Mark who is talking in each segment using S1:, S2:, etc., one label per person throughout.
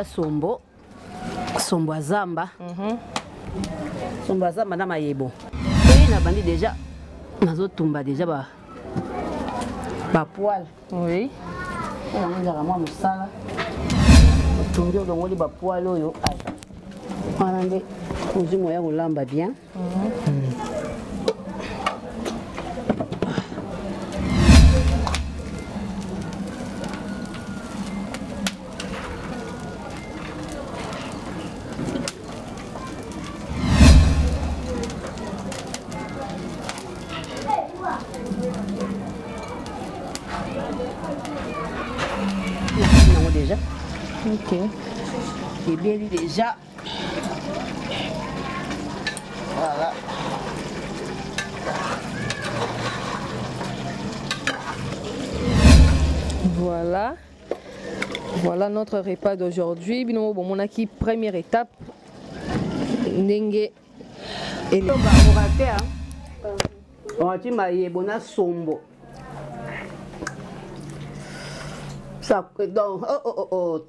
S1: déjà sombo azamba. Sombo azamba na mayebo. Et na bandi déjà nazo tumba déjà ba poil.
S2: Oui.
S1: On a moi musala. Tumbi olongoli ba poil oyo. Wana nde uzimo ya kolamba bien. Déjà.
S2: Ok.
S1: Et bien déjà. Voilà.
S2: Voilà. Voilà notre repas d'aujourd'hui. Bino bon monaki première étape. Ndenge
S1: et le on a dit maïebona sombo. Donc,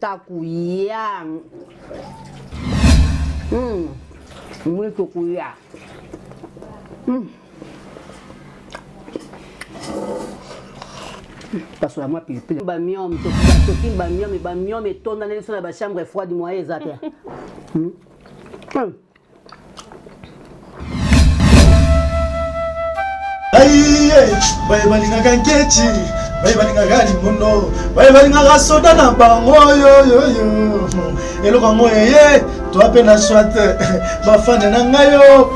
S1: takuyang. Muito kuya. Parce que moi pile bamiom to bamiom et ton dans la chambre froide moi exact.
S3: Aïe, bye balinga kanketi. Bye balinga gali muno, bye balinga gasoda na bango yo. Elo kango yeye, to apena swate, ba fane na ngayo,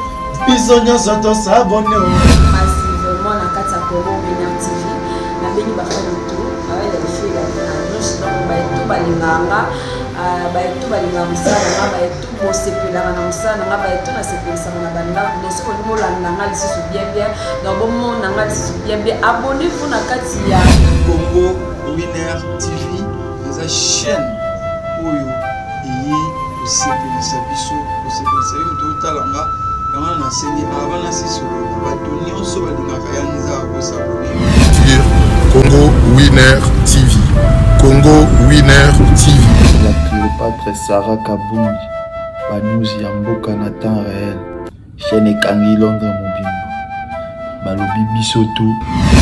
S3: biso nyonso to sabone.
S4: Massivement na kati ya Congo Winner TV, na beni ba fane to, avec les filles là, nous donc ba balinganga, ba to balinga musala, ba to mosepela na musala, ba to na sepelisa na banda, nous so ko molanda nga lisu bien donc bon mon nga lisu bien abonnez-vous na kati ya
S3: Congo Winner TV, la chaîne oyo et sepelisa biso, sepelisa yo to talanga, kama na seni avana siso, ba to nyonso balinga kayanza ko s'abonner.
S5: Congo Winner TV. Congo Winner TV.
S6: La Cléopâtre Sarah Kabouli. La news Yamboka na temps réel. Chaîne Kangi Londres Mobimba. Balobi Bisoto.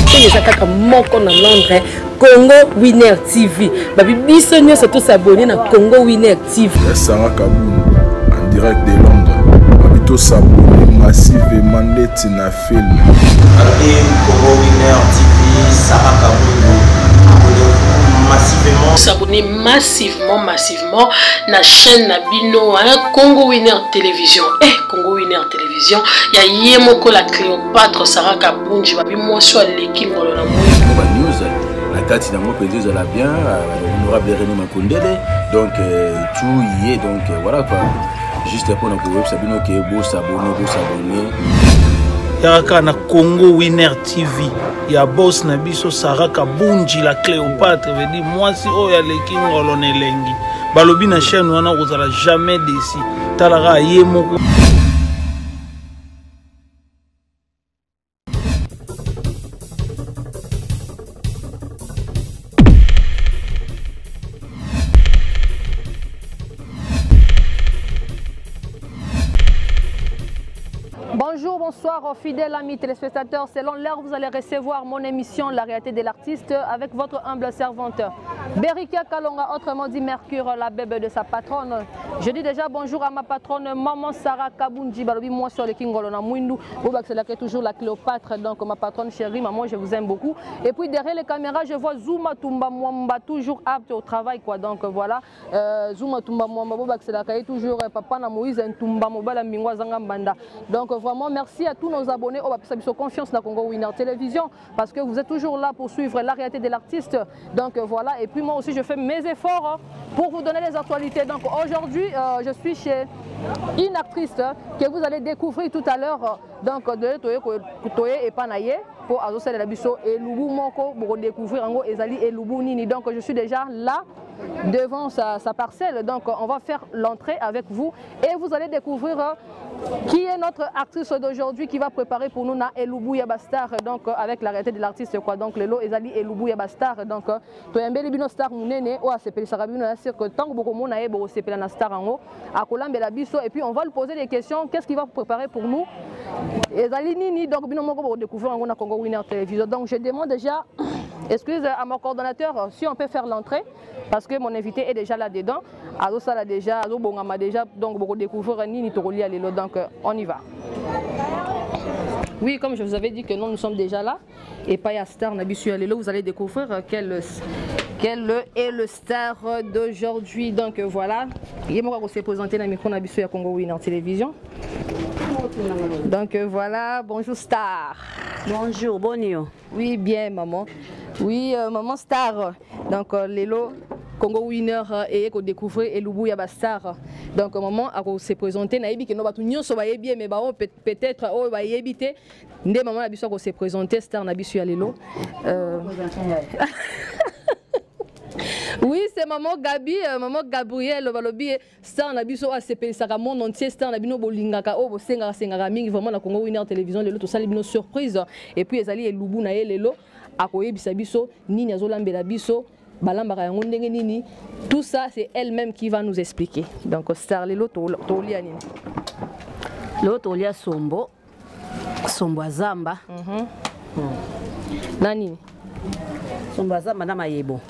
S2: C'est déjà kaka moko na Londres. Congo Winner TV. Babi biso nyonso to s'abonner na Congo Winner TV.
S5: Sarah Kabouli en direct de Londres. Babi to s'abonner massivement net na film.
S7: Congo Winner TV, Sarah Kabouli.
S8: S'abonner massivement na chaîne Nabino Congo Winner Télévision. Congo Winner Télévision, il y a Yemoko la Cléopâtre Sarah Kabunji, babi moi soit l'équipe dans la
S9: news. La carte dans mon pays de la bien, l'honorable René Makondele. Donc tout y est, donc voilà quoi. Juste pour nous web Sabino qui est beau s'abonner.
S10: Yaka na Congo Winner TV. Ya boss na biso Sarah Kabunji la Cléopâtre veut dire moi si oya leki ngolo nelengi. Balobi na chaîne wana kozala jamais déçu. Talara yemoko.
S2: Bonjour, bonsoir, fidèles amis téléspectateurs. Selon l'heure, vous allez recevoir mon émission La réalité de l'artiste avec votre humble servante Berika Kalonga, autrement dit Mercure, la bébé de sa patronne. Je dis déjà bonjour à ma patronne Maman Sarah Kabunji, balobi moi sur le Kingolo na Mwindu. C'est là que toujours la Cléopâtre, donc ma patronne chérie, maman, je vous aime beaucoup. Et puis derrière les caméras, je vois Zuma Tumba Mwamba, toujours apte au travail, quoi. Donc voilà, Zuma Tumba Mwamba, c'est là que toujours papa na Moïse Tumba Mobala Mingwa Zangambanda. Donc vraiment, merci à tous nos abonnés au Bapisabiso Confiance na Congo Winner Télévision parce que vous êtes toujours là pour suivre la réalité de l'artiste. Donc voilà, et puis moi aussi je fais mes efforts pour vous donner les actualités. Donc aujourd'hui, je suis chez une actrice que vous allez découvrir tout à l'heure. Donc de Toye et Panaye pour Azosel la Bisso et Lubu Moko pour découvrir en gros Ezali et Lubu Nini. Donc je suis déjà là devant sa parcelle. Donc on va faire l'entrée avec vous et vous allez découvrir qui est notre actrice d'aujourd'hui qui va préparer pour nous na Elubu Yabastar, donc avec la réalité de l'artiste quoi. Donc le lot Ezali Elubu Yabastar, donc Toyembe Libino Star Munene ou ACP Sarabino sûr que tant que beaucoup de monde c'est la star en à Colambela biso et puis on va lui poser des questions. Qu'est-ce qu'il va préparer pour nous? Et Zalinini donc binomo pour découvrir en Congo Winner Télévision. Donc je demande déjà excuse à mon coordonnateur si on peut faire l'entrée parce que mon invité est déjà là dedans. Alors ça là déjà, alors bon on a déjà donc beaucoup découvrir Nini Toroli à l'élo donc on y va. Oui, comme je vous avais dit que nous sommes déjà là et pas à Star Nabisu Alelo, vous allez découvrir quel est le star d'aujourd'hui. Donc voilà, il m'a s'est présenté dans le micro Nabisu à Congo Winner Télévision. Donc voilà, bonjour Star.
S1: Bonjour, bonjour.
S2: Oui, bien maman. Oui, maman Star. Donc Lelo Congo Winner et qu'on découvre et Lubu Yaba Star. Donc maman a s'est présenté naïbi que nous battu nyonso ba yebi mais ba peut-être oh ba yebité ndé maman na biso ko s'est présenté Star na biso ya Lelo. Oui, c'est maman Gabi, maman Gabriel, Balobi, Star Nabiso a CP, ça a monde entier, Star Nabino Bolingaka, oh, Senga, Mingi, vraiment, la Congo Winner Télévision, les autres, ça les surprise. Et puis, Ezali et Lubu Nae, Lelo, Akoye Bisabiso, Nini Azolambe Labiso, Balambara Nini, tout ça, c'est elle-même qui va nous expliquer. Donc, Star Lelo, Tolia Nini.
S1: L'autre, Tolia Sombo, Sombo Zamba.
S2: Nani
S1: Sombo Zamba, Namayebo.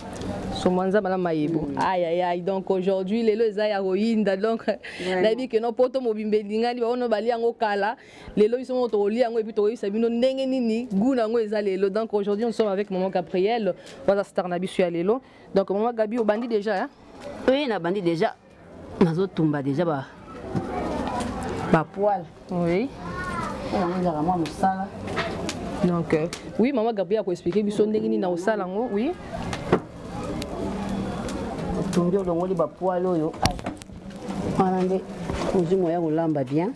S2: Aïe aïe aïe, donc aujourd'hui les lois à Rohinda donc la vie que nos potos mobimbe lingani ba ono bali yango kala les lois ils sont au lit yango et puis toi ça bino ndenge nini guna ngo ezali lelo. Donc aujourd'hui nous sommes avec maman Gabriel voilà Star Nabisu ya lelo. Donc maman Gabi au bandi déjà hein?
S1: Oui na bandi déjà nazo tumba déjà ba poil
S2: oui
S1: on a moi musala
S2: donc oui maman Gabi a ko expliquer biso ndenge nini na osala ngo oui
S1: tumbi olongoli ba poil oyo wana nde muzimu ya kolamba bien.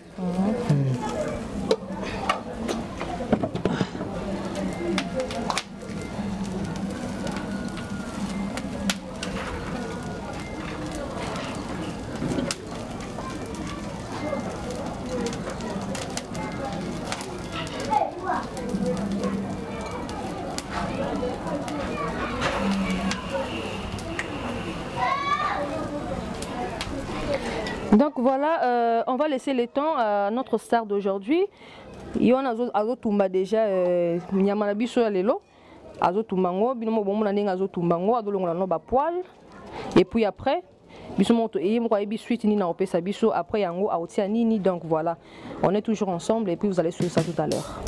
S2: Donc voilà, on va laisser le temps à notre star d'aujourd'hui. Il y a un tumba déjà, Nyamana biso ya lelo, azo tumbango, binomo bomo na ninga azo tumbango, adolongola no ba poil. Et puis après, biso monto et mo yebi suite ni na opesa biso après yango a otia nini. Donc voilà, on est toujours ensemble et puis vous allez suivre ça tout à l'heure.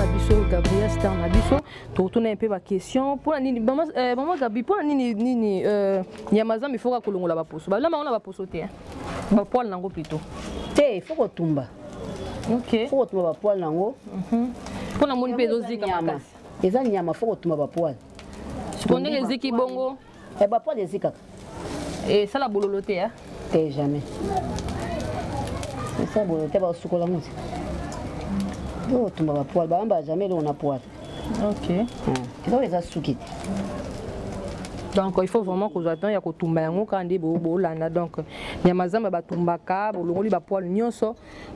S2: nabiso Gabriel Star nabiso to tourner un peu ma question pour la nini maman Gabi pour la nini nyamaza il faut ka kolongola ba poso ba la on ba poso te ba poil nango plutôt
S1: te faut ko tumba
S2: OK
S1: faut ko tumba ba poil nango
S2: pour na moni pezo zika makasi
S1: eza nyama faut ko tumba ba poil
S2: seconde les ziki bongo
S1: e ba poil zika
S2: et ça la bololote hein
S1: te jamais ça bololote ba sukola muti do tumba ba poil ba amba jamais on a poil
S2: OK
S1: donc les asuki
S2: donc il faut vraiment que j'attends ya ko tumba yango kande bo landa donc nyamazamba ba tumbaka bolongoli ba poil nyonso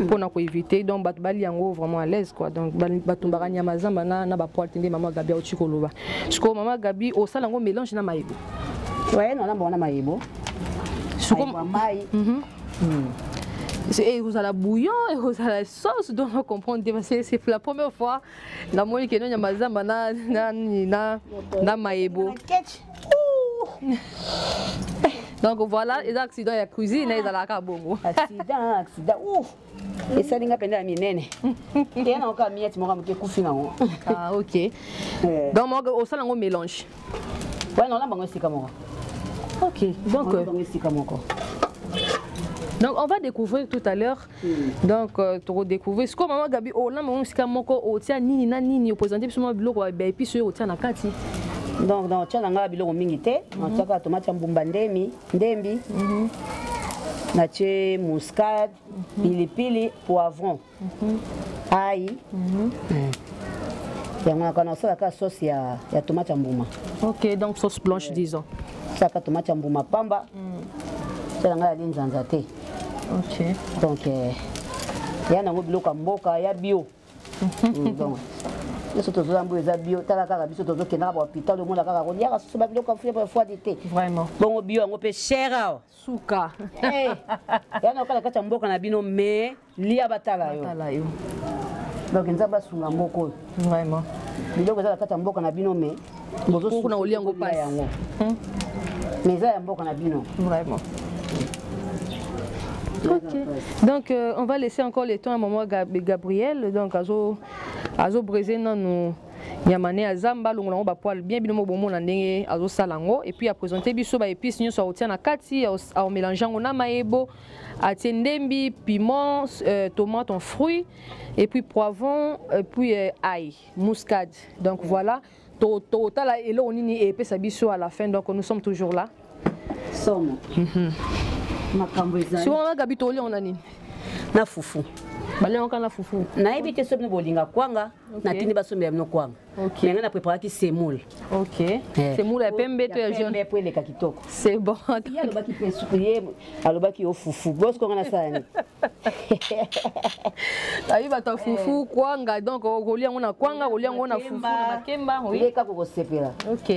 S2: pona ko éviter donc ba bali yango vraiment à l'aise quoi donc ba tumbaka nyamazamba na ba poil tende maman Gabi au chikoloba siko maman Gabi au sala ngo mélange na mayibo
S1: ouais non na bona mayibo
S2: siko mai et vous allez bouillon et vous allez sauce donc on comprend c'est la première fois la moi que non nyamazamba na mayibo donc voilà les accidents ya cuisine ils allaient à bongo
S1: accident ouf et ça ninga penda minene et na ka miette mo ka kufi na
S2: ah OK donc moi au sala ngo mélange
S1: ouais non là bango sika mo
S2: OK donc
S1: bango sika mo ko.
S2: Donc on va découvrir tout à l'heure. Donc tu redécouvrir ce que maman Gabi oh là mon sika moko o tia nini na nini opposante sur biloko ba épices o tia na kati.
S1: Donc dans tia nga biloko mingi te, on tia ka tomate ya mbumba ndembi, na tie muscade, pilipili, poivron. Ail. Et on a connaissé la sauce ya tomate ya mbuma.
S2: OK, donc sauce blanche disons.
S1: Ça ka tomate ya mbuma pamba. Ça nga ya nzanza te.
S2: OK.
S1: Donc ya na biloko mboka ya bio. Donc les autres gens ont bio, t'as la biso tozo kena ba hôpital le monde la kaka kolia so ba biloko frais pour fois d'été.
S2: Vraiment.
S1: Bon bio on peut cher.
S2: Suka.
S1: Eh. Ya na kala kata mboka na bino mais lia batala yo.
S2: Batala yo.
S1: Donc nzaba sunga mboko.
S2: Vraiment.
S1: Biloko za kata mboka na bino mais bozo
S2: kuna olia ngo passe yango.
S1: Mais za mboka na bino.
S2: Vraiment. OK. Donc on va laisser encore le temps à maman Gabriel donc azo briser nous nyamane azamba longo ba poil bien bino bomo na ndenge azo salango et puis a présenter biso ba épices nyonso otia na kati a mélanger ngo na maebo atie ndembi piment tomate en fruits et puis poivron et puis ail muscade donc voilà total et là on nini et pesa biso à la fin donc nous sommes toujours là
S1: somme
S2: si on a Gabi toli on a nini
S1: na fufu
S2: bale on kana fufu
S1: na ebite somme bolinga kwanga na tini ba somme ya kwanga
S2: OK
S1: mais on a préparé qui semoule
S2: OK semoule ya pembe to ya jaune
S1: pour les kakitoko
S2: c'est bon
S1: ya lo baki pesu prier alobaki au fufu boss ko ngana sani
S2: ayi bata fufu kwanga donc olia ngona kwanga olia ngona fufu na makemba
S1: oui leka ko sepela
S2: OK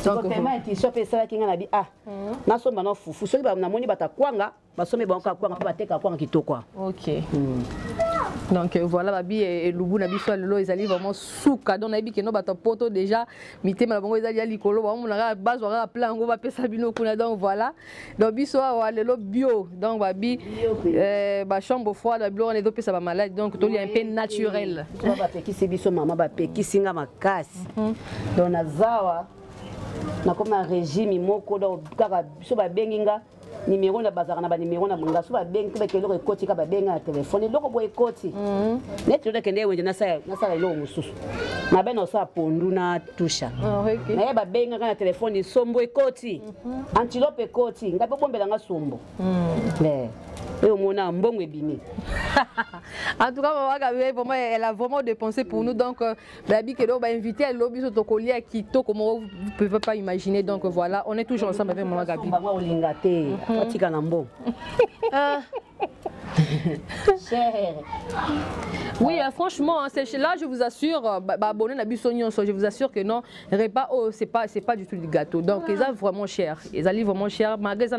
S1: donc tellement ti shopé ça ki ngana bi ah na somba na fufu so ba na moni bata kwanga ba somme ba kwanga pa bateka kwanga kitoko
S2: OK donc voilà babi et lubu na biso lelo ezali vraiment suka donc na bi ke no bata poto déjà mitema bango ezali ya likolo ba mo na base wa plan ngo ba pesa bino kuna donc voilà donc biso wa lelo bio donc babi ba chambre froide ba bilo on est pesa ba malade donc to li un peu naturel
S1: ba pekisi biso mama ba pekisi nga makasi donc na zawa na comme un régime moko donc kaka biso ba benginga numéro na bazaka na ba numéro na bunga so ba bengi ba kelo ekoti ka ba benga na téléphone loko bo ekoti net lo kende wenje na sala lo mususu na beno sa pondu na tusha na ba benga na téléphone sombo ekoti antilope ekoti ngabe bombela nga sombo et on a un bon webini.
S2: En tout cas, elle a vraiment dépensé pour nous. Donc, Babi Kedo va inviter à l'objet de colis à Quito, comme vous ne pouvez pas imaginer. Donc voilà, on est toujours ensemble avec Maman Gabi. Oui, franchement, là, je vous assure, je vous assure que non, repas, oh, c'est pas du tout du gâteau. Donc, ils sont vraiment chers. Ils allaient vraiment chers. Malgré ça,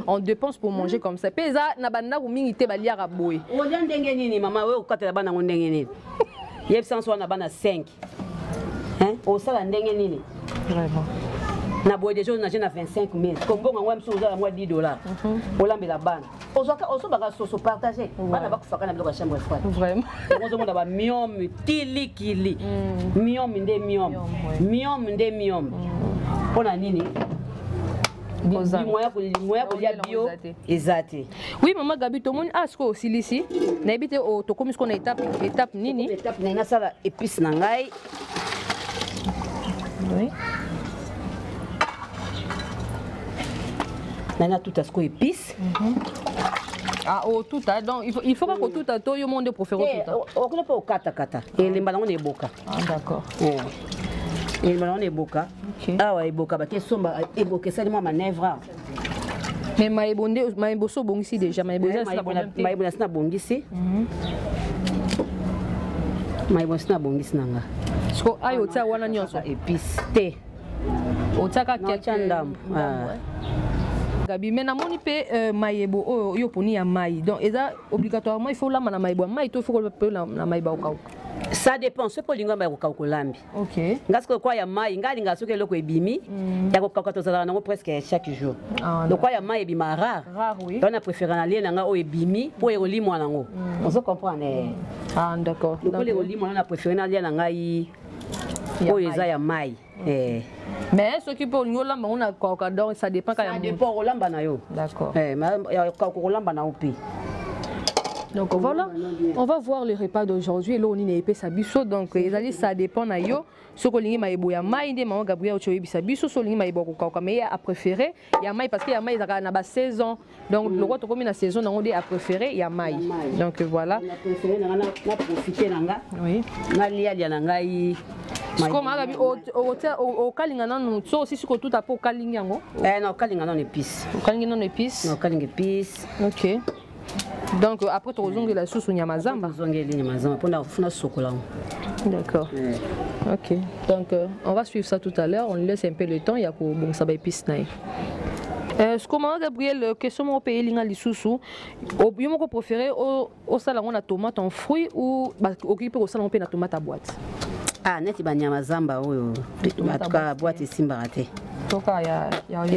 S2: on dépense pour manger comme ça. Pesa na banda ou mingite balia raboy.
S1: On dit ndenge nini maman we okata la bana ndenge nini. Yeb sans na bana 5. Hein? Au sala ndenge nini.
S2: Vraiment.
S1: na boye déjà on a 25 000 comme bon moi mso za moi $10 olambi la bana oso baka soso partager bana bakufaka na biloko chambre froide
S2: vraiment
S1: on monde ba miom tilikili miom nde miom pona nini moya kolia bio ezate.
S2: Oui maman Gabi to moni asko osilisi na ebite o to komi sko na étape nini
S1: étape na sala épice na ngai.
S2: Oui.
S1: Nana tout à ce qu'on épice.
S2: Ah oh tout à donc il faut que tout à toi yo monde préféré tout à.
S1: On connaît pas au kata et les ballons est boka.
S2: Ah d'accord.
S1: Et les ballons est boka. Ah ouais boka ba kesomba e boka ça moi manœuvre.
S2: Mais maïbo so bongisi déjà maïbo
S1: na bongisi. Maïbo na bongisi nanga.
S2: Sko ayo tia wana nyonso
S1: épice te.
S2: Otaka kiachanda. Gabi mais na moni pe maïbo o yo poni ya maï. Donc eza obligatoirement il faut la na maïbo maï to faut que na maïba okau.
S1: Ça dépend ce pour linga ba okau kolambi.
S2: OK.
S1: Ngasko kwa ya maï ngalinga soke loko ebimi ya kokaka to zala nango presque chaque jour. Donc kwa ya maï ebima rare.
S2: Rare oui.
S1: On a préféré na lien nga o ebimi pour elimwa nango. On se comprend.
S2: Ah d'accord.
S1: Donc les elimwa on a préféré na lien nga yi o eza ya maï.
S2: Mais ce qui peut nous là on a quoi donc ça dépend quand
S1: ça dépend olamba na yo.
S2: D'accord.
S1: Mais ya olamba na opi.
S2: Donc voilà, on va voir le repas d'aujourd'hui. Là on est épais sabiso donc ça dépend na yo. Ce que lingi maïbo ya maï de maman Gabriel ochoyebi sabiso so lingi maïbo ko ka mais a préféré ya maï parce que ya maï ça na ba saison. Donc le roi to comme na saison on dit a préféré ya maï. Donc voilà.
S1: On a préféré na profiter nanga.
S2: Oui.
S1: Na lia na ngai.
S2: Comme Gabi au kalinga non so aussi ko tout à pour kalinga yango.
S1: Non kalinga non épice.
S2: Kalinga non épice.
S1: Non kalinga épice.
S2: OK. Donc après tu ozongi la sauce nyamazamba.
S1: Ozongi li nyamazamba pour na funa sokola.
S2: D'accord. OK. Donc on va suivre ça tout à l'heure, on laisse un peu le temps, il y a pour bon ça va épice naï. Est-ce que maman Gabriel question mon pays linga lisusu au yo moko préféré au salon on a tomate en fruits ou occuper au salon on na tomate à boîte.
S1: Ah neti ba nyamazamba oyo. En tout cas boîte simba raté.
S2: Toka ya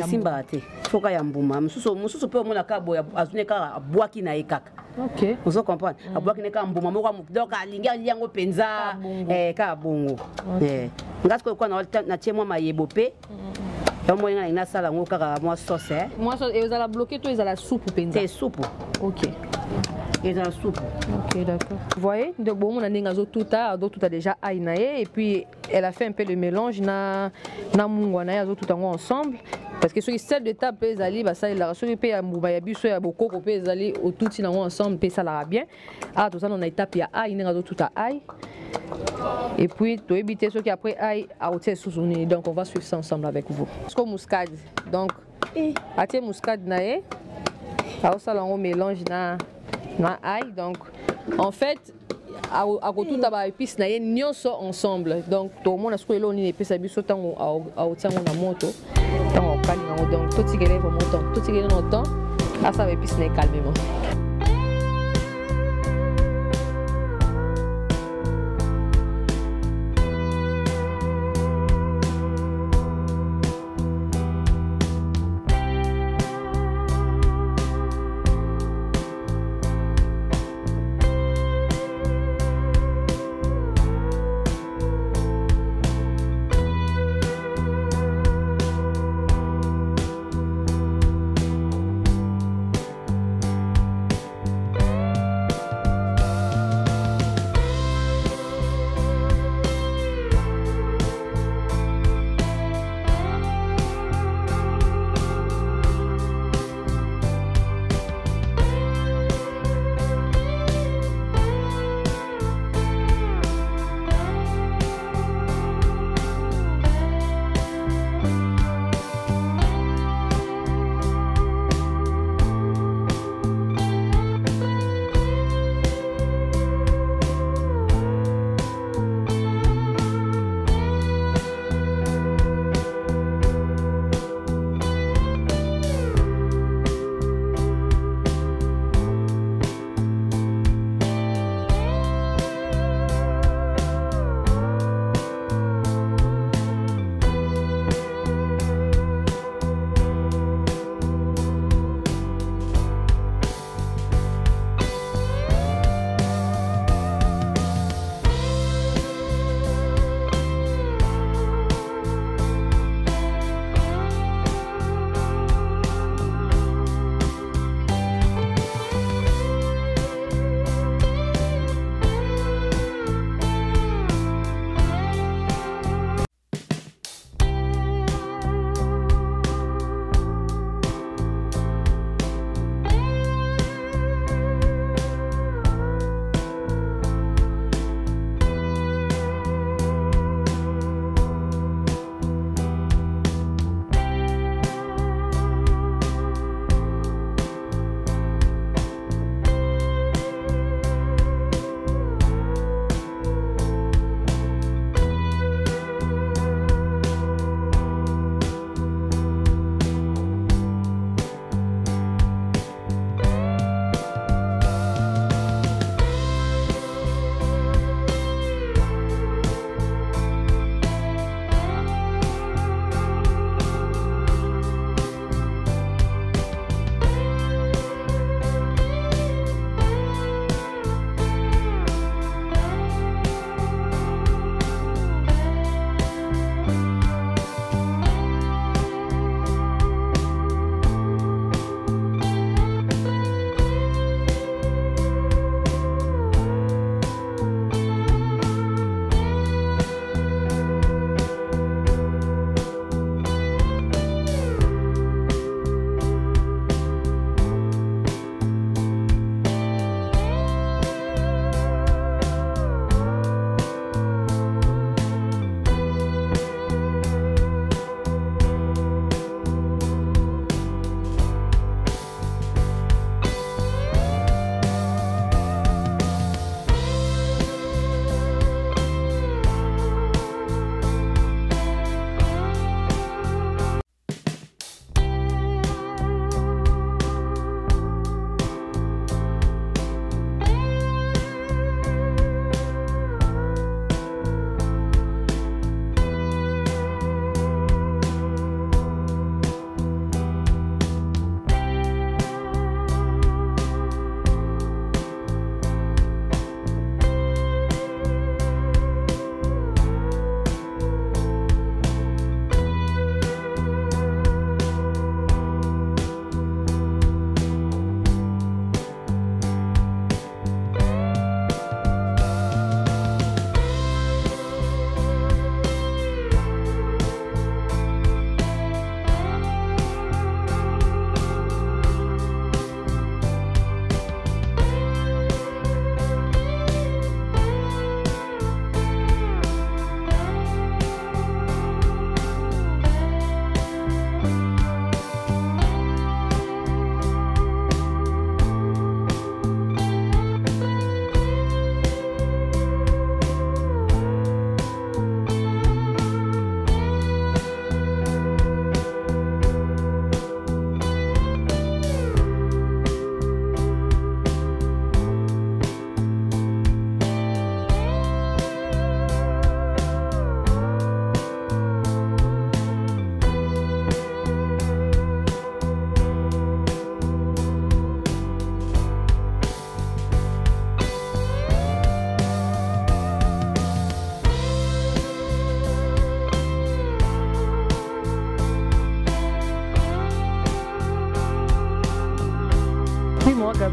S1: simba raté. Foka ya mbuma. Mususu pe omona ka boya azune ka boaki na ekaka.
S2: OK.
S1: Vous comprenez? Aboaki na ka mbuma moko donc alinga liango penza ka bongo. Ngasko kwa na tiemwa mayebo pe. Donc moi ina sala ngo kaka moi sauce
S2: Moi sauce et vous allez bloquer toi ils allez la soupe penza.
S1: C'est soupe.
S2: OK.
S1: Et dans la soupe.
S2: OK, d'accord. Vous voyez, de bon on a n'engazo tout a déjà aïnaé et puis elle a fait un peu le mélange na mungwa na yazo tout en ensemble parce que sur les sel de table les ali ba ça il a reçu pe ya mbuba ya biso ya bokoko pe les ali au tout in ensemble pe ça la bien. Ah tout ça on a étape ya aï n'engazo tout a aï. Et puis to éviter ce qui après aïe à hauteur sous-uni donc on va suivre ça ensemble avec vous. Comme muscade. Donc atie muscade naé. Alors ça on mélange na ail donc en fait à tout taba épice na nyonso ensemble donc tout le monde a ce que l'on est épice à biso tant à hauteur on a moto tant on calme donc tout ce qui est vraiment tout ce qui est longtemps à ça épice na calmement.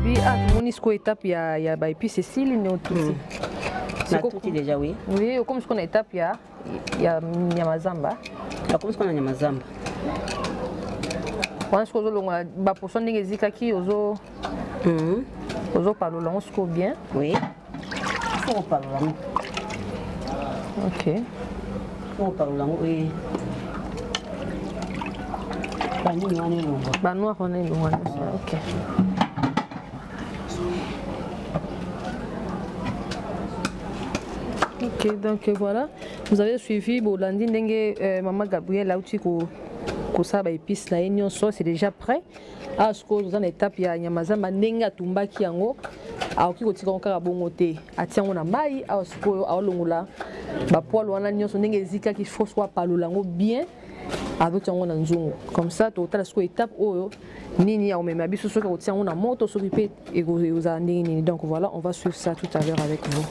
S2: Gabi, mon isco étape, il y a Baipi Cécile, il y a tout.
S1: C'est déjà, oui.
S2: Oui, comme ce qu'on a étape, il y a Nyamazamba.
S1: Comme ce qu'on a Nyamazamba.
S2: Quand est-ce que vous avez une personne qui ozo parle bien?
S1: Oui. Il faut parler.
S2: Ok.
S1: Il faut parler, oui.
S2: Ok. Ok, donc voilà. Vous avez suivi Bolandi Ndenge, Maman Gabrielle Autiko. Kosa ba épice na union sauce c'est déjà prêt à ce que vous en étape ya Nyamazamba ndenge atumbaki yango aoki kotika nkaka bongo te atiango na mai à ce que aolongola ba poil wana nyonso ndenge ezika ki faut soit palolango bien avec yango na nzungu comme ça total ce que étape oyo nini ya omema biso soki kotiango na moto soki pe ekozala ndenge nini donc voilà on va suivre ça tout à l'heure avec vous.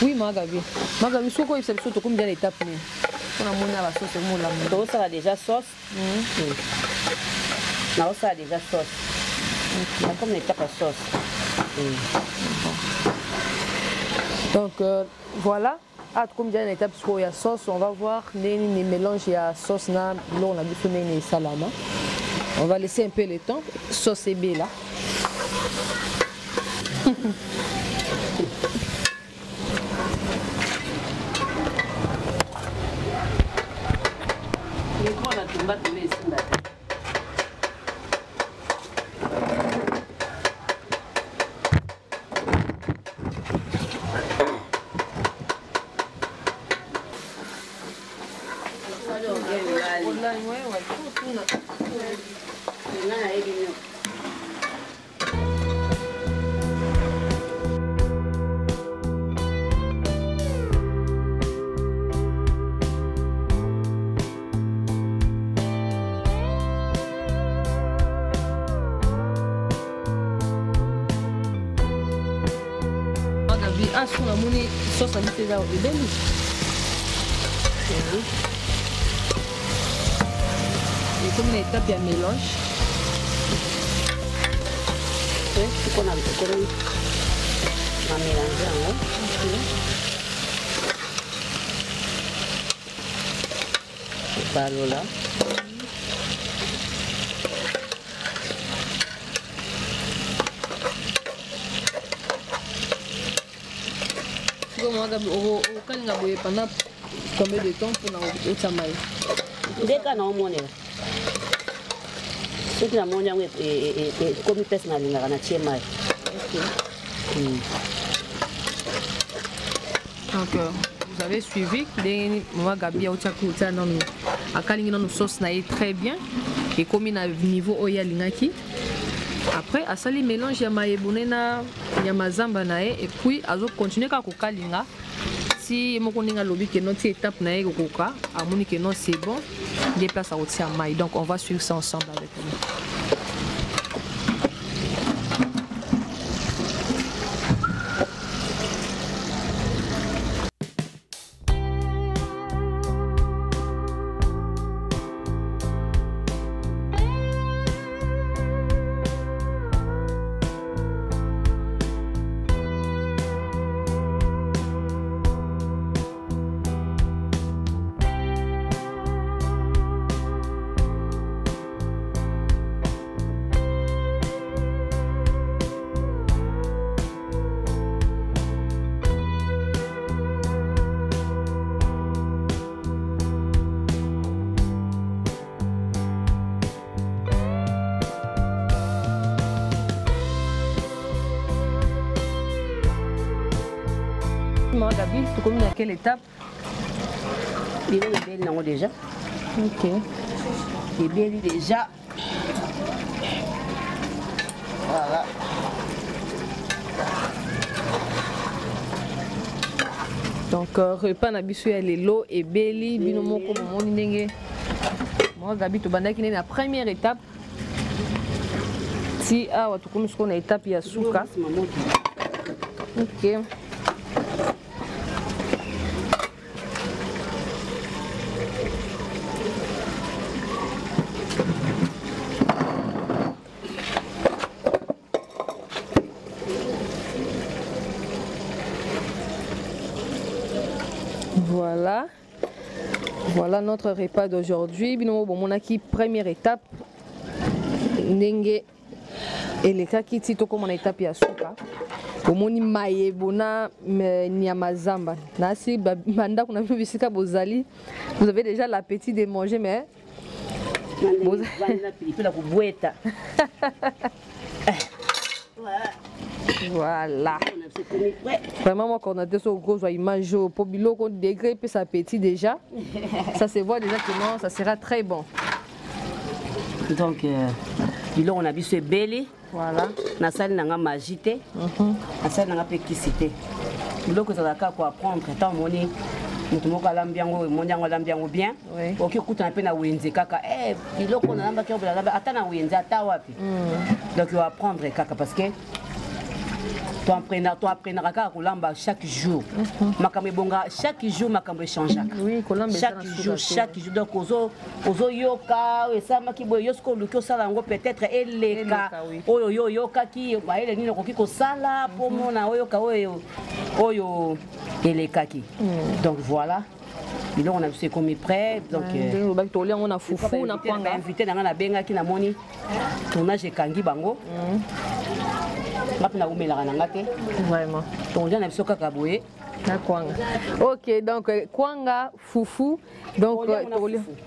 S2: Oui, Magabi. Magabi, ce qu'on fait, c'est combien d'étapes? On a mon la sauce, mon la.
S1: Donc ça a déjà sauce. Non, ça a déjà sauce. On a comme l'étape à sauce.
S2: Donc voilà. Ah, combien d'étapes sur la sauce? On va voir les mélanges. Il y a sauce là, on a vu les salades. On va laisser un peu le temps. Sauce est belle là. Ah, sur la monnaie, sauce à l'ité là, c'est belle. Et comme une étape, il y a un mélange.
S1: C'est qu'on a mélangé, hein. Là.
S2: Pendant combien de temps pour nous travailler?
S1: Dès qu'on a un monnaie. Ce qui a mon nom est comme personnel dans la tchémaï.
S2: Donc vous avez suivi moi Gabi Ochakuta non a kalingi non sauce na très bien et comme na niveau oya lingaki. Après à sali mélange ya maebone na ya mazamba na et puis azo continuer ka kokalinga. Si mon connaît lobby que notre étape na koka amoni que non c'est bon déplace à autre maï donc on va suivre ça ensemble avec nous. Gabi, tu connais à quelle étape?
S1: Il est bien non déjà.
S2: Ok.
S1: Il est bien déjà. Voilà.
S2: Donc repas na biso ya lelo et beli bino moko momoni ndenge. Moi Gabi to bandaki na première étape. Si awa tu connais ce qu'on a étape ya suka. Ok. Voilà. Voilà notre repas d'aujourd'hui. Bino bon monaki première étape. Ndenge eleka kiti to comme on étape ya suka. Omoni maye bona nyamazamba. Nasi banda kuna bisika bozali. Vous avez déjà l'appétit de manger mais voilà. Vraiment, moi, quand on a des gros images pour biloko degré, puis ça appétit déjà. Ça se voit déjà que non, ça sera très bon.
S1: Donc, biloko on a vu ce belé. Voilà. Na salle nanga magité. Na salle nanga pékicité. Biloko ça va quoi apprendre tant moni. Mutu moko alambiango mondiango alambiango bien. OK kuta pe na wenze kaka biloko na lamba kyo bela ata na wenze ata wapi. Donc il va apprendre kaka parce que tu apprendras à kolamba chaque jour. Makambe bonga chaque jour makambe change.
S2: Oui, kolamba
S1: chaque jour donc ozo yoka esa makibo yosko lukyo sala ngo peut-être eleka oyo yoka ki ba ele nino koki ko sala pour mona oyoka oyo eleka ki. Donc voilà. Et là on a c'est comme prêt donc
S2: on a foufou on a
S1: panga invité na na benga ki na moni tournage kangi bango.
S2: Vraiment. Ok, donc kwanga, foufou, donc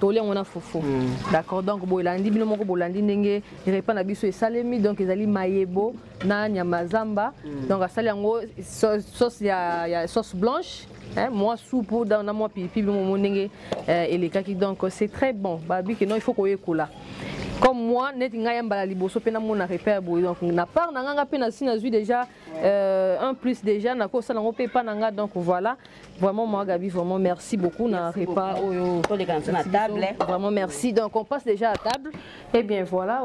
S2: tolé on a foufou. D'accord, donc bolandi bino moko bolandi ndenge repas na biso esalemi donc ezali mayebo na nyamazamba. Donc asali yango sauce ya sauce blanche. Moi soupe dans moi pipi mon ndenge et les kaki donc c'est très bon. Babi que non il faut qu'on écoute là. comme moi net ngai mbala liboso pe na mona repère boy donc na part na nganga pe na si na zui déjà un plus déjà na ko sala ngope pa nanga donc voilà vraiment moi Gabi vraiment merci beaucoup na repas oyo
S1: pour les grands à table
S2: vraiment merci donc on passe déjà à table et bien voilà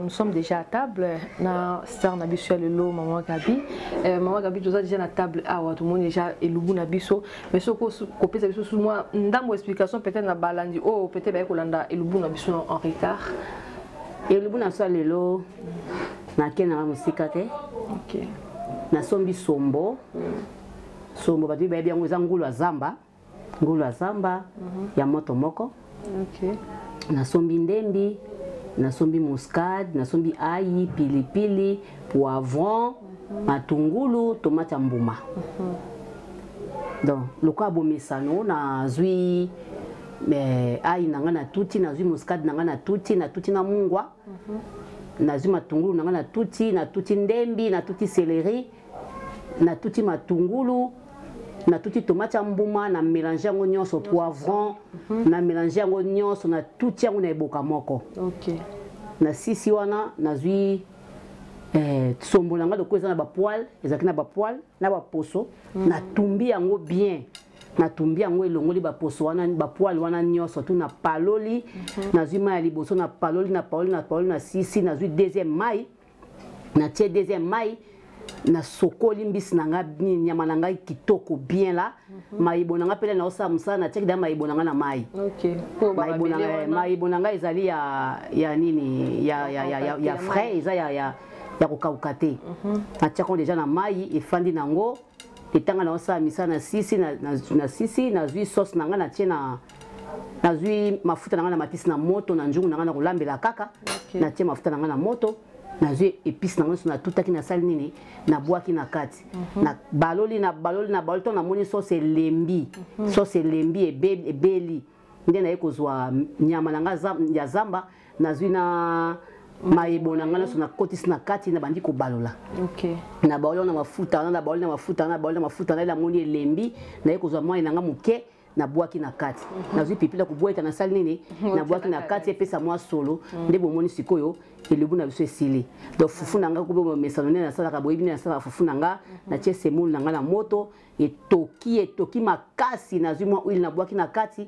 S2: nous sommes déjà à table na star na biso le lot maman Gabi déjà na table awa tout le monde déjà elubu na biso mais soko kopesa biso sous moi ndambo explication peut-être na balandi oh peut-être ba kolanda elubu na biso en retard.
S1: Et le bon à lelo na kena musika te
S2: OK
S1: na sombi sombo sombo ba biba bien ngoza ngulu azamba ya moto moko
S2: OK
S1: na sombi ndembi na sombi muscade na sombi ayi pilipili poivron matungulu tomate mbuma donc le quoi bomesano na zui mais ayi nanga na tuti na zui muscade nanga na tuti na mungwa na zui matungulu nanga na tuti ndembi na tuti céleri na tuti matungulu na tuti tomate mbuma na mélanger yango nyonso poivron na mélanger yango nyonso na tuti yango na eboka moko
S2: OK
S1: na sisi wana na zui sombo nanga de koza na ba poil ezaki na ba poil na ba poso na tumbi yango bien na tumbi yango elongoli ba poso wana ba poil wana nyonso tu na paloli na zui mai liboso na paloli na sisi na zui deuxième mai na tie deuxième mai na sokoli mbisi nanga nyama nanga kitoko bien là maibo nanga pele na osa musala na tie da maibo nanga na mai
S2: OK
S1: maibo nanga ezali ya nini ya frais eza ya kokauka te atiako déjà na mai efandi nango etanga na osa misa na sisi na zui sauce nanga na tie na zui mafuta nanga na matisi na moto na njungu nanga na kolambela kaka na tie mafuta nanga na moto na zui épice nanga na tutaki na sali nini na bwaki na kati na baloli to na moni sauce lembi ebeli nde na ekozwa nyama nanga ya zamba na zui na maibo nanga na sona kotisi na kati na bandi ko balola
S2: OK
S1: na baolo na mafuta na la moni lembi na ekozwa moi nanga muke na bwaki na kati na zui pipila ko boeta na sali nini na bwaki na kati epesa moi solo nde bomoni sikoyo elebu na biso esili donc fufu nanga ko bo mesano na sala ka boyibi na sala fufu nanga na tie semoule nanga na moto etoki makasi na zui moi huile na bwaki na kati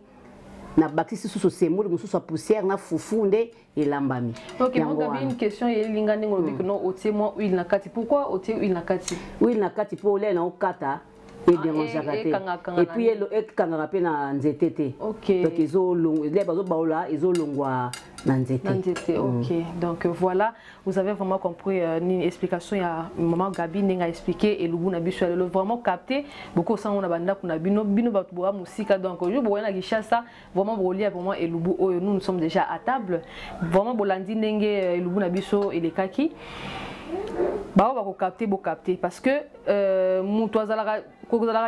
S1: na bakisi susu semoule mususu poussière na fufu nde elambami.
S2: OK, mon Gabi, une question et lingani ngolobi que non otie moi huile na kati. Pourquoi otie huile na kati?
S1: Huile na kati pour le na okata et déranger et puis elle kangaka pe na nzete te.
S2: OK.
S1: Donc les bazo baola ezolongwa na nzete.
S2: OK. Donc voilà, vous avez vraiment compris une explication ya maman Gabi n'enga expliqué et lubu na biso le vraiment capté beaucoup ça on a banda kuna bino batu boa musika donc je boya na gishasa vraiment bolia pour moi et lubu oyo nous sommes déjà à table vraiment bolandi ndenge lubu na biso et les kaki bah on va capter parce que muto azala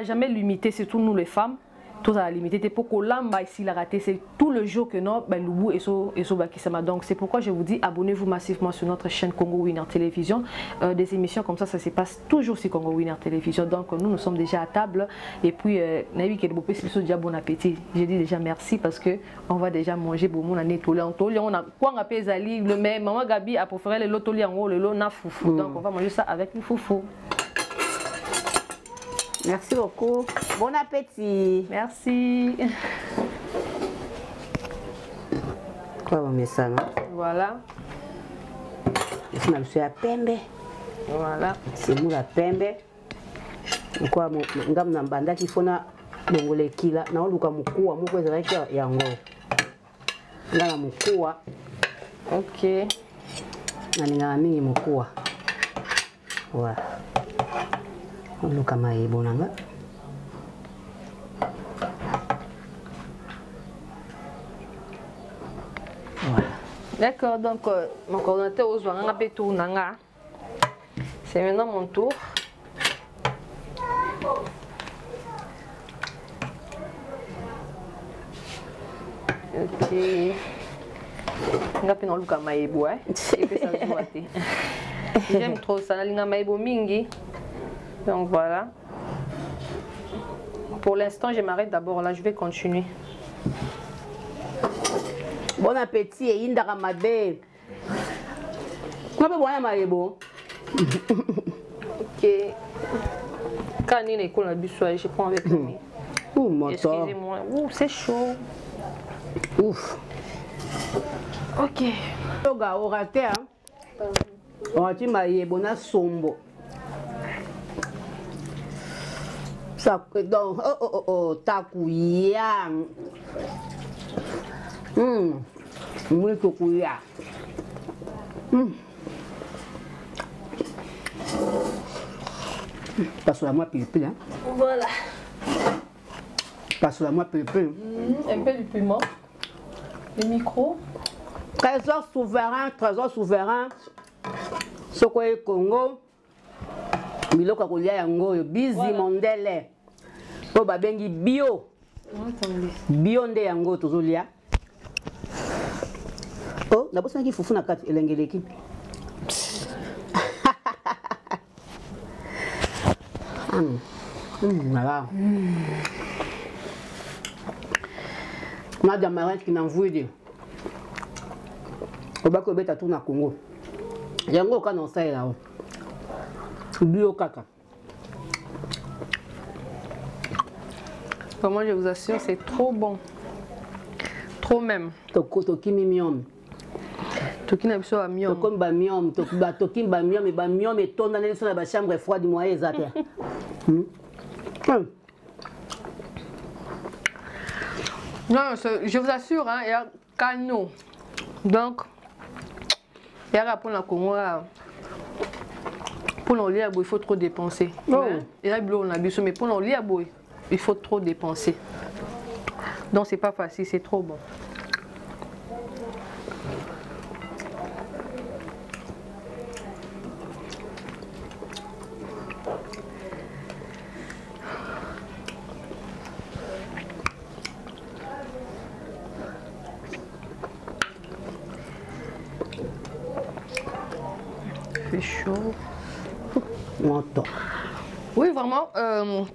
S2: jamais limité surtout nous les femmes tous à la limité pour que l'amba ici la raté c'est tout le jour que non ben lubu et so bakisama donc c'est pourquoi je vous dis abonnez-vous massivement sur notre chaîne Congo Winner Télévision des émissions comme ça se passe toujours sur Congo Winner Télévision donc nous sommes déjà à table et puis naïvi qu'elle bopé c'est déjà bon appétit je dis déjà merci parce que on va déjà manger bon mon année tolé on a quoi on appelle zali le mais maman Gabi a préféré le lotoli en haut le lot na foufou donc on va manger ça avec le foufou.
S1: Merci beaucoup. Bon appétit.
S2: Merci.
S1: Quoi on met ça non?
S2: Voilà.
S1: C'est ma monsieur à pembe.
S2: Voilà.
S1: C'est moi la pembe. Quoi ngam na banda ki fona bongole kila na oluka mukua moko ezalaki yango. Ngala mukua.
S2: OK.
S1: Na ninga mingi mukua. Voilà. Luka maibo nanga voilà.
S2: D'accord, donc mon coordinateur aux Ouanga Pétou Nanga. C'est maintenant mon tour. OK. Ngapi na luka maibo j'aime trop ça, la maibo mingi. Donc voilà. Pour l'instant, je m'arrête d'abord là, je vais continuer.
S1: Bon appétit et indaka mabe. Quoi peut boire maebo?
S2: Ok. Quand il est la bissoie, je prends avec lui. Excusez-moi. Ouh, c'est chaud.
S1: Ouf.
S2: Ok.
S1: Yoga au raté hein. On a dit maebo na sombo. Ça donc takuya. Muito cuia. Passe-la-moi pépé hein.
S2: Voilà.
S1: Passe-la-moi pépé.
S2: Un peu du piment. Le micro.
S1: Trésor souverain. Soko e Congo. Biloko kolia yango yo bizi mondele. Po babengi bio. Bio nde yango tozolia. Oh, na bosa ngi fufu na kati elengeleki. Voilà. Nadia Marent qui n'envoie de. Obako beta tout na Congo. Yango ka non sai là. Bio kaka.
S2: Vraiment, je vous assure, c'est trop bon. Trop même.
S1: Toki miom.
S2: Toki na biso ba miom.
S1: Toki ba miom, toki ba miom et ba miom et ton dans la chambre froide du moyen exact.
S2: Non, je vous assure, hein, il y a Cano. Donc, il y a pour la Congo, pour l'enlever il faut trop dépenser. Il y a bleu, mais pour l'enlever il faut trop dépenser. Donc, c'est pas facile, c'est trop bon. C'est chaud. Oui, vraiment,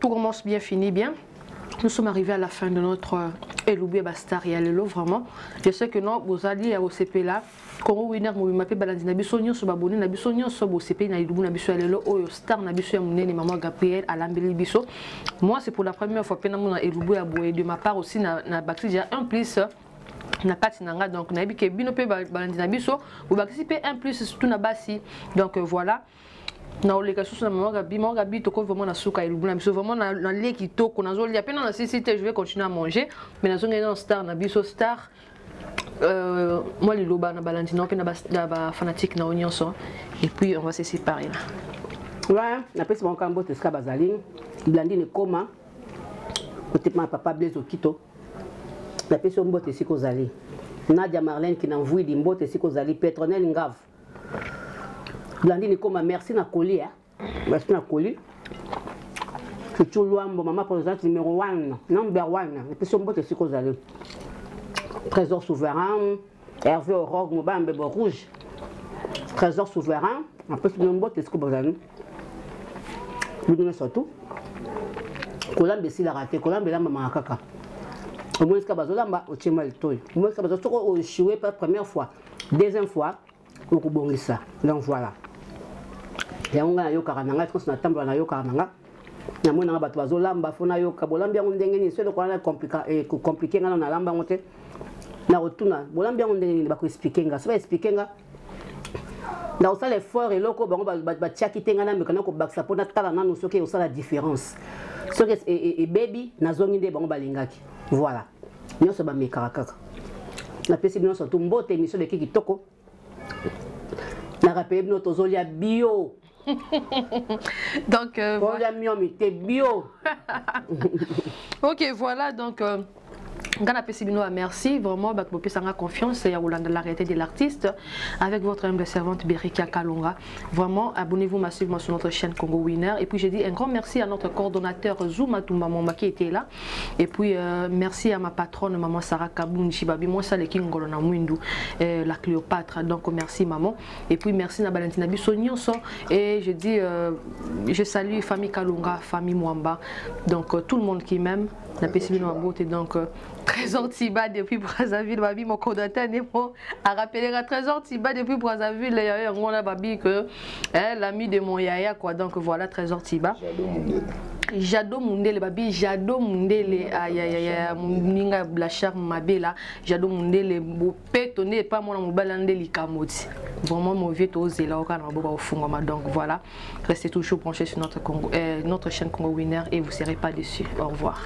S2: tout commence bien, fini bien. Nous sommes arrivés à la fin de notre Elubu Bastard et Alelo, vraiment. Je sais que non, vous allez au CP là. Congo Winner, vous m'appelez Balandi Nabisonio, sur Baboni, Nabisonio, sur au CP, Naïdou, Nabiso Alelo, Oyo Star, Nabiso Yamoune, Maman Gabriel, Alambeli Biso. Moi, c'est pour la première fois que nous Elubu Aboué. De ma part aussi, na Baxi, j'ai un plus. Na kati nanga donc na bi ke bino pe balandi na biso ou participer un plus surtout na basi donc voilà na oleka sous na mama gabi to ko vraiment na suka Elubu na biso vraiment na leki to ko na zo lia pe na cité je vais continuer à manger mais na zo ngena star na biso star moi les loba na balandi na pe na ba fanatique na onyonso et puis on va se séparer là
S1: ouais na pesi mon kambo te ska bazali blandi ne koma côté ma papa Blaise Okito. La personne mbote si kozali. Nadia Marlène qui n'envoie di mbote si kozali Petronel Ngave. Blandine comme merci na colis hein. Merci na colis. C'est tout Luambo maman président numéro 1, number 1. La personne mbote si kozali. Trésor souverain, Hervé Aurore Mobambe rouge. Trésor souverain, après c'est mbote si kozali. Nous donnons surtout. Kolambe si la raté, Kolambe la maman kaka. Au moins, que bazolamba au tchema le toy. Au moins, que bazotoko au choué pas première fois, deuxième fois, au kubongisa. Donc voilà. Et on a yo karananga, quand on a tambour na yo karananga. Na mona bato bazolamba fona yo kabolamba on ndengeni, c'est le quoi compliqué ngana na lamba ngote. Na rotuna, bolamba on ndengeni ba ko expliquer nga, ça va expliquer nga. Na osala effort et loko bango ba tiaki tengana me kana ko baksa pona tala nanu soki osala différence. Soki et baby na zongi nde bango balingaki. Voilà. Nous sommes mes carakaka. La personne nous sommes mbote émission de Kiki Toko. La rappel notre zolia bio.
S2: Donc
S1: voilà bio.
S2: OK, voilà donc Gana Pesibino, merci vraiment pour sa confiance et à la réalité de l'artiste avec votre humble servante Berika Kalonga. Vraiment, abonnez-vous massivement sur notre chaîne Congo Winner. Et puis, j'ai dit un grand merci à notre coordonnateur Zouma Toumba qui était là. Et puis, merci à ma patronne, maman Sarah Kabunji Babi, moi, ça, les Kingolona Mwindu, la Cléopâtre. Donc, merci, maman. Et puis, merci à Valentina Bissonio. Et je dis, je salue famille Kalonga, famille Mwamba. Donc, tout le monde qui m'aime. La Pesibino a beauté. Donc, Trésor Tiba depuis Brazzaville, babi mon coordinateur Nemo a rappelé Trésor Tiba depuis Brazzaville, on a babi que l'ami de mon yaya quoi, donc voilà Trésor Tiba. Jado Mundele babi Jado Mundele Ninga Blachar Mabela Jado Mundele pétonné pas moi mon balande likamoti vraiment mauvais tosé là au Canada au fond donc voilà restez toujours branchés sur notre chaîne Congo Winner et vous ne serez pas déçus. Au revoir.